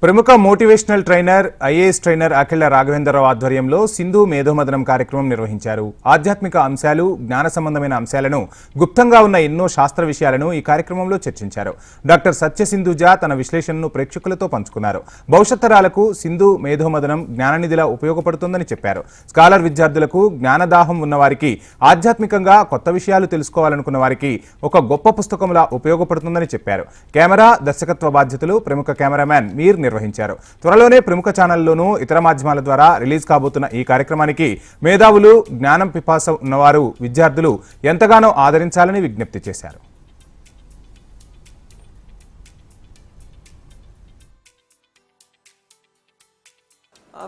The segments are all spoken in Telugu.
ప్రముఖ మోటివేషనల్ ట్రైనర్ ఐఏఎస్ ట్రైనర్ అఖిల రాఘవేంద్రరావు ఆధ్వర్యంలో సింధు మేధోమథనం కార్యక్రమం నిర్వహించారు. ఆధ్యాత్మిక అంశాలు, జ్ఞాన సంబంధమైన అంశాలను, గుప్తంగా ఉన్న ఎన్నో శాస్త్ర విషయాలను ఈ కార్యక్రమంలో చర్చించారు. డాక్టర్ సత్య సింధుజ తన విశ్లేషణను ప్రేక్షకులతో పంచుకున్నారు. భవిష్యత్ తరాలకు సింధు మేధోమథనం జ్ఞాననిధిలా ఉపయోగపడుతుందని చెప్పారు. స్కాలర్ విద్యార్థులకు, జ్ఞానదాహం ఉన్నవారికి, ఆధ్యాత్మికంగా కొత్త విషయాలు తెలుసుకోవాలనుకున్న వారికి ఒక గొప్ప పుస్తకంలా ఉపయోగపడుతుందని చెప్పారు. కెమెరా, దర్శకత్వ బాధ్యతలు ప్రముఖ కెమెరామ్యాన్ మీర్ నిర్వహించారు. త్వరలోనే ప్రముఖ ఛానళ్లలోనూ ఇతర మాధ్యమాల ద్వారా రిలీజ్ కాబోతున్న ఈ కార్యక్రమానికి మేధావులు, జ్ఞానం పిపాస ఉన్నవారు, విద్యార్థులు ఎంతగానో ఆదరించాలని విజ్ఞప్తి చేశారు.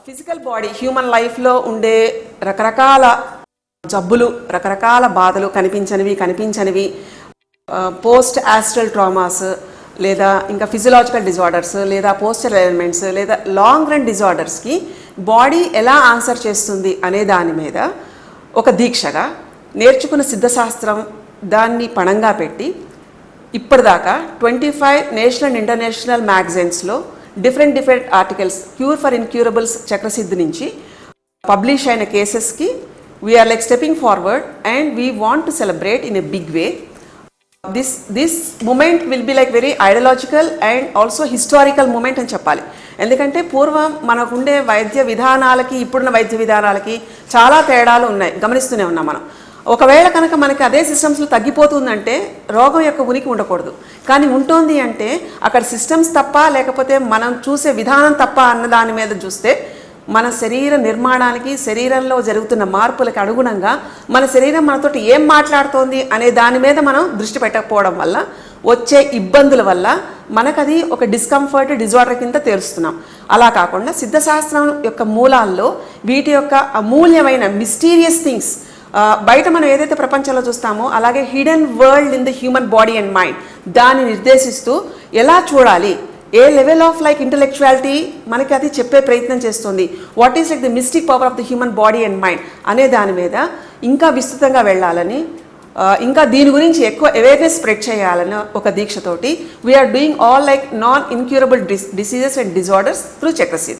ఫిజికల్ బాడీ, హ్యూమన్ లైఫ్లో ఉండే రకరకాల జబ్బులు, రకరకాల బాధలు, కనిపించనివి, పోస్ట్ ఆస్ట్రల్ ట్రామాస్, లేదా ఇంకా ఫిజియలాజికల్ డిజార్డర్స్, లేదా పోస్చర్ ఎలిమెంట్స్, లేదా లాంగ్ రన్ డిజార్డర్స్కి బాడీ ఎలా ఆన్సర్ చేస్తుంది అనే దాని మీద ఒక దీక్షగా నేర్చుకున్న సిద్ధశాస్త్రం దాన్ని పణంగా పెట్టి ఇప్పటిదాకా 25 నేషనల్ అండ్ ఇంటర్నేషనల్ మ్యాగజైన్స్లో different articles cure for incurables Chakrasiddhi నుంచి పబ్లిష్ అయిన కేసెస్కి we are like stepping forward and we want to celebrate in a big way. This moment will be like very ideological and also historical moment అని చెప్పాలి. ఎందుకంటే పూర్వం మనకుండే వైద్య విధానాలకి ఇప్పుడున్న వైద్య విధానాలకి చాలా తేడాలు ఉన్నాయి, గమనిస్తూనే ఉన్నాం మనం. ఒకవేళ కనుక మనకి అదే సిస్టమ్స్లో తగ్గిపోతుందంటే రోగం యొక్క ఉనికి ఉండకూడదు, కానీ ఉంటుంది అంటే అక్కడ సిస్టమ్స్ తప్ప లేకపోతే మనం చూసే విధానం తప్ప అన్న దాని మీద చూస్తే మన శరీర నిర్మాణానికి, శరీరంలో జరుగుతున్న మార్పులకు అనుగుణంగా మన శరీరం మనతోటి ఏం మాట్లాడుతోంది అనే దాని మీద మనం దృష్టి పెట్టకపోవడం వల్ల వచ్చే ఇబ్బందుల వల్ల మనకది ఒక డిస్కంఫర్ట్, డిజార్డర్ కింద తేలుస్తున్నాం. అలా కాకుండా సిద్ధశాస్త్రం యొక్క మూలాల్లో వీటి యొక్క అమూల్యమైన మిస్టీరియస్ థింగ్స్ బయట మనం ఏదైతే ప్రపంచంలో చూస్తామో అలాగే hidden world in the human body and mind దాన్ని నిర్దేశిస్తూ ఎలా చూడాలి, ఏ లెవెల్ ఆఫ్ లైక్ ఇంటలెక్చువాలిటీ మనకి అది చెప్పే ప్రయత్నం చేస్తుంది. What is like the mystic power of the human body and mind అనే దాని మీద ఇంకా విస్తృతంగా వెళ్ళాలని, ఇంకా దీని గురించి ఎక్కువ అవేర్నెస్ స్ప్రెడ్ చేయాలని ఒక దీక్షతోటి we are doing all like non incurable diseases and disorders through Chakrasiddhi.